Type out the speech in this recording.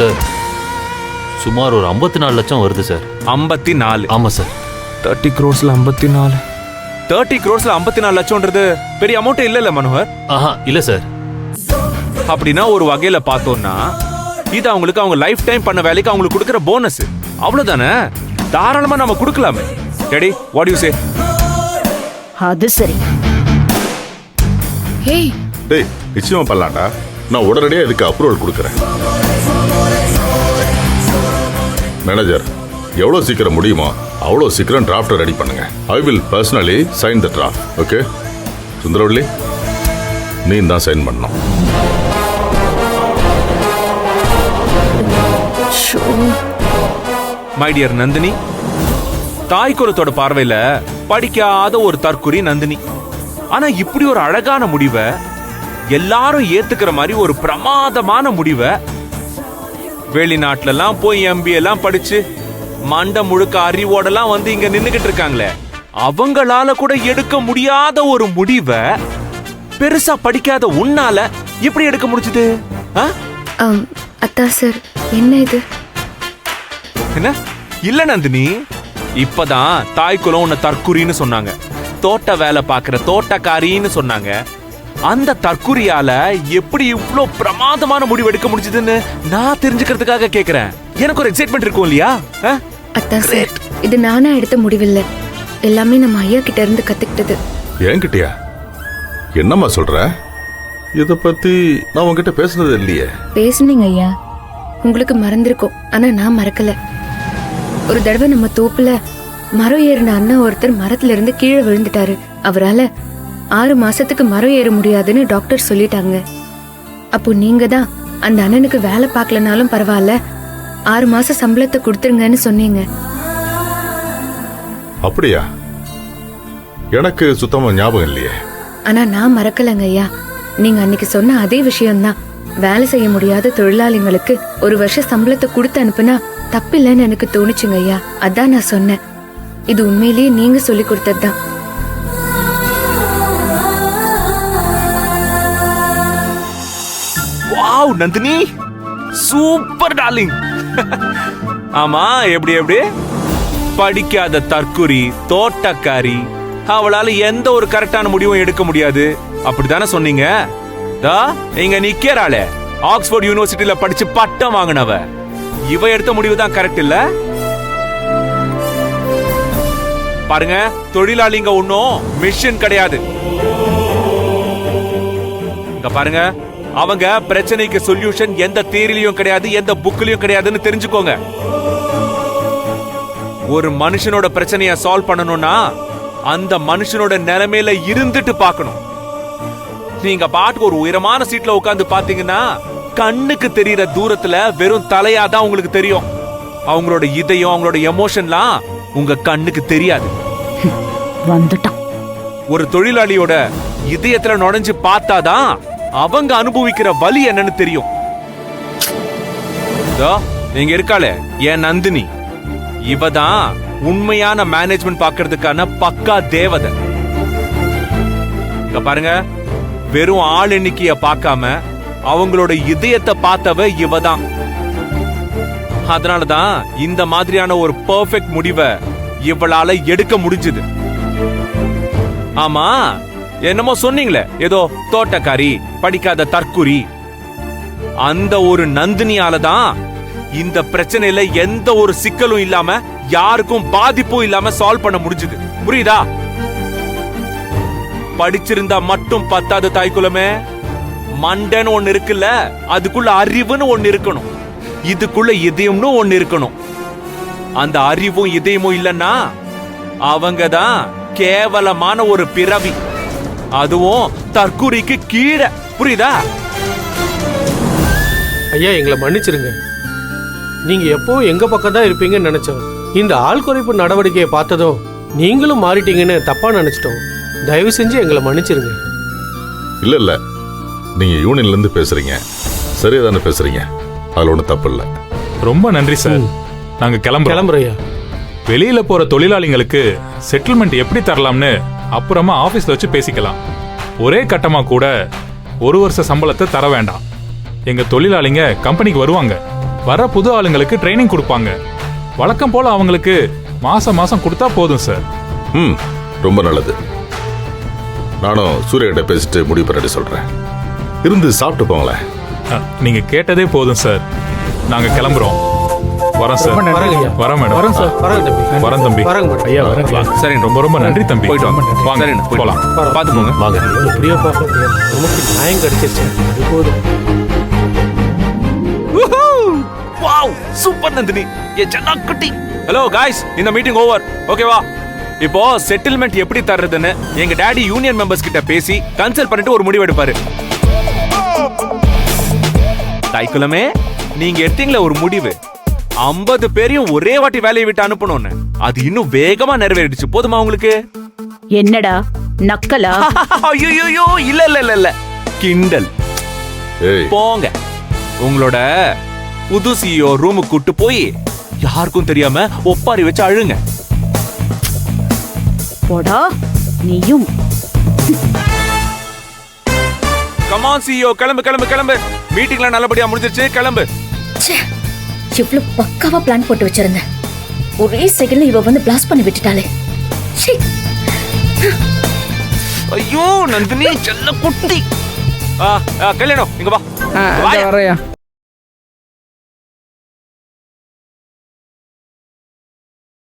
Sir சுமார் ஒரு 54 லட்சம் வருது சார். 54? ஆமா சார். 30 crores 54. 30 crores 54 லட்சம்ன்றது பெரிய அமௌண்ட் இல்ல மனோகர். ஆஹா இல்ல சார். அப்படின்னா ஒரு வகையில பார்த்தோம்னா இது அவங்களுக்கு அவங்க லைஃப் டைம் பண்ண வேலைக்கு அவங்களுக்கு கொடுக்கிற போனஸ். அவ்வளவுதானே, தாராளமா நம்ம கொடுக்கலாமே. Daddy what you say? அது சரி. ஏய் டேய் நிச்சயமா பண்ணலாம்டா. நான் உடனடியாக இதுக்கு அப்ரூவல் கொடுக்குறேன். மேனேஜர், எவ்வளோ சீக்கிரம் முடியுமோ அவ்வளோ சீக்கிரம் டிராஃப்ட் ரெடி பண்ணுங்க. I will personally sign the draft. Okay Sundaravalli, நீ தான் சைன் பண்ணணும். மை டியர் நந்தினி, தாய் குலத்தோட பார்வையில படிக்காத ஒரு தற்குறி நந்தினி. ஆனா இப்படி ஒரு அழகான முடிவை, எல்லாரும் ஏத்துக்கிற மாதிரி ஒரு பிரமாதமான முடிவை, வெளிநாட்டுல எல்லாம் போய் MBA எல்லாம் படிச்சு மண்ட முழுக்க அறிவோடலாம் வந்து இங்க நின்னுகிட்டு இருக்காங்களே, அவங்களால கூட எடுக்க முடியாத ஒரு முடிவை பெருசா படிக்காத உன்னால எப்படி எடுக்க முடிஞ்சது? அத்தா சார், என்ன இது? என்ன இல்ல நந்தினி, இப்பதான் தாய்க்குலம் உன்னை தற்குறின்னு சொன்னாங்க, தோட்ட வேலை பாக்குற தோட்டக்காரின்னு சொன்னாங்க. அந்த தற்குறியால எப்படி இவ்ளோ பிரமாதமான முடிவு எடுக்க முடிஞ்சதுன்னு நான் தெரிஞ்சுக்கிறதுக்காக கேக்குறேன். எனக்கு ஒரு எக்ஸைட்மெண்ட் இருக்கும் இல்லையா? அத்தா சார், இது நானா எடுத்த முடிவில்ல, எல்லாமே நம்ம ஐயா கிட்ட இருந்து கத்துக்கிட்டது. என்கிட்டயா? என்னம்மா சொல்ற? இத பத்தி நான் உங்ககிட்ட பேசுனது இல்லையே. பேசுனீங்க ஐயா, உங்களுக்கு மறந்திருக்கும், ஆனா நான் மறக்கல. ஒரு தடவை நம்ம தோப்புல மரம் ஏறின அண்ணன் ஒருத்தர் மரத்துல இருந்து கீழே விழுந்துட்டாரு. அவரால 6 மாசத்துக்கு மரம் ஏற முடியாதுன்னு டாக்டர் சொல்லிட்டாங்க. அப்போ நீங்க தான் அந்த அண்ணனுக்கு வேலை பார்க்கலனாலும் பரவாயில்ல, 6 மாச சம்பளத்தை கொடுத்துருங்கன்னு சொன்னீங்க. அப்படியா? எனக்கு சுத்தமா ஞாபகம் இல்லையே. ஆனா நான் மறக்கலங்க ஐயா. நீங்க அன்னைக்கு சொன்ன அதே விஷயம்தான். வேலை செய்ய முடியாத தொழிலாளிங்களுக்கு 1 வருஷம் சம்பளத்தை கொடுத்து அனுப்புனா தப்பில்லைன்னு எனக்கு தோணுச்சுங்க ஐயா. அதான் நான் சொன்னேன், இது உண்மையிலேயே நீங்க சொல்லி கொடுத்ததுதான். Wow Nandini, super darling. ஆமா, எப்படி எப்படி படிக்காத தற்குறி தோட்டக்காரி, அவளால எந்த ஒரு கரெக்டான முடிவும் எடுக்க முடியாது அப்படித்தானே சொன்னீங்க? இங்க நிக்கிறாளே, ஆக்ஸ்போர்ட் யூனிவர்சிட்டியில படிச்சு பட்டம் வாங்கினவ, இவ எடுத்த முடிவு தான் கரெக்ட் இல்ல? பாருங்க, தொழிலாளிங்க ஒன்னும் மிஷின் கிடையாது. இங்க பாருங்க, அவங்க பிரச்சனைக்கு சொல்யூஷன் எந்த தியரிலையும் கிடையாது, எந்த புக்லயும் கிடையாதுன்னு தெரிஞ்சுக்கோங்க. ஒரு மனுஷனோட பிரச்சனைய சால்வ் பண்ணணும்னா அந்த மனுஷனோட நிலைமையில இருந்துட்டு பார்க்கணும். நீங்க பாட்டுக்கு ஒரு உயரமான சீட்ல உட்கார்ந்து பாத்தீங்கன்னா கண்ணுக்கு தெரியற தூரத்துல வெறும் தலையாதான் உங்களுக்கு தெரியும். அவங்களோட இதயம், அவங்களோட எமோஷன்லாம் உங்க கண்ணுக்கு தெரியாது. வந்துட்டான். ஒரு தொழிலாளியோட இதயத்துல நுழைஞ்சு பார்த்தாதான் அவங்க அனுபவிக்கிற வலி என்னன்னு தெரியும். நீங்க இருக்காளே என் நந்தினி, இவதான் உண்மையான மேனேஜ்மெண்ட் பாக்குறதுக்கான பக்கா தேவதை. இங்க பாருங்க, வெறும் ஆள் எண்ணிக்கைய பார்க்காம அவங்களோட இதயத்தை பார்த்தவ இவதான். அதனாலதான் இந்த மாதிரியான ஒரு பெர்ஃபெக்ட் முடிவை இவளால எடுக்க முடிஞ்சது. ஆமா, என்னமோ சொன்னீங்களே, ஏதோ தோட்டக்காரி படிக்காத தற்குறி, அந்த ஒரு நந்தினியாலதான் இந்த பிரச்சனையில எந்த ஒரு சிக்கலும் இல்லாம யாருக்கும் பாதிப்பும் இல்லாம சால்வ் பண்ண முடிஞ்சது. புரியுதா? படிச்சிருந்தா மட்டும் பத்தாது தாய்க்குலமே, மண்டன் ஒன்னு இருக்குல்ல, அதுக்குள்ள அறிவுன்னு ஒன்னு இருக்கணும், இதுக்குள்ள இதயம்னு ஒன்னு இருக்கணும். அந்த அறிவும் இதயமும் இல்லன்னா அவங்கதான் கேவலமான ஒரு பிறவி, அதுவும் தற்குறிக்கு கீழே. புரியுதா? ஐயா, எங்களை மன்னிச்சிருங்க. நீங்க எப்போ எங்க பக்கம் தான் இருப்பீங்கன்னு நினைச்சோம். இந்த ஆள் குறைப்பு நடவடிக்கையை பார்த்ததும் நீங்களும் மாறிட்டீங்கன்னு தப்பா நினைச்சிட்டோம். தயவு செஞ்சு எங்களை மன்னிச்சிருங்க. இல்ல இல்ல, நீங்க யூனியன்ல இருந்து பேசுறீங்க, சரியா தானே பேசுறீங்க, அதுல ஒன்றும் தப்பு இல்லை. ரொம்ப நன்றி சார். நாங்க கிளம்புறோம். வெளியில போற தொழிலாளிங்களுக்கு செட்டில்மெண்ட் எப்படி தரலாம்னு அப்புறமா ஆபீஸ்ல வச்சு பேசிக்கலாம். ஒரே கட்டமா கூட 1 வருஷ சம்பளத்தை தர வேண்டாம். எங்க தொழிலாளிங்க கம்பெனிக்கு வருவாங்க, வர புது ஆளுங்களுக்கு ட்ரைனிங் கொடுப்பாங்க. வழக்கம் போல அவங்களுக்கு மாசம் மாசம் கொடுத்தா போதும் சார். ம், ரொம்ப நல்லது. நானும் சூர்யா கிட்ட பேசிட்டு முடிவு பண்ணிட்டு சொல்றேன். இருந்து சாப்பிட்டு போங்களேன். நீங்க கேட்டதே போதும் சார். நாங்க கிளம்புறோம். வரோம் சார். வரேங்க ஐயா. வரோம் மேடம். வரேன் சார். வரேன் தம்பி. வரேன் தம்பி. வரேங்க மேடம். ஐயா வரேன். சரி, ரொம்ப ரொம்ப நன்றி தம்பி. போயிட்டு வாங்க. வாங்க சரிண்ணா, போயிட்டு போலாம். பார்த்து போங்க. வாங்க. எப்படியோ பார்க்க நமக்கு நியாயம் கிடைச்சிருச்சு. அது போதும். வாவ், சூப்பர் நந்தினி, ஏ ஜன்னா குட்டி. ஹலோ गाइस, இந்த மீட்டிங் ஓவர். ஓகேவா? இப்போ செட்டில்மெண்ட் எப்படி தர்றதுன்னு எங்க டாடி யூனியன் மெம்பர்ஸ் கிட்ட பேசி கன்சல்ட் பண்ணிட்டு ஒரு முடிவு எடுப்பாரு. தாய்க்குலமே, நீங்க எடுத்தீங்களே ஒரு முடிவு, 50 பேரையும் ஒரே வாட்டி வேலையை விட்டு அனுப்பணும்னு, அது இன்னும் வேகமா நிறைவேறிடுச்சு. போதுமா உங்களுக்கு? என்னடா நக்கலா? ஐயோ, இல்ல இல்ல இல்ல இல்ல, கிண்டல். ஏய், போங்க, உங்களோட புது சிஇஓ ரூமுக்கு கூட்டு போய் யாருக்கும் தெரியாம ஒப்பாரி வச்சு அழுங்க. போடா நீயும். கமான் சிஇஓ, கிளம்பு கிளம்பு கிளம்பு. மீட்டிங்ல நல்லபடியா முடிஞ்சிருச்சு, கிளம்பு. இவ்வளவு பக்காவா பிளான் போட்டு வச்சிருந்தேன். ஒரே செகண்ட்ல இவ வந்து பிளாஸ்ட் பண்ணி விட்டுட்டாளே. ச்சீ. ஐயோ நந்தினி, செல்ல குட்டி. கல்யாணம், இங்க வா. வரையா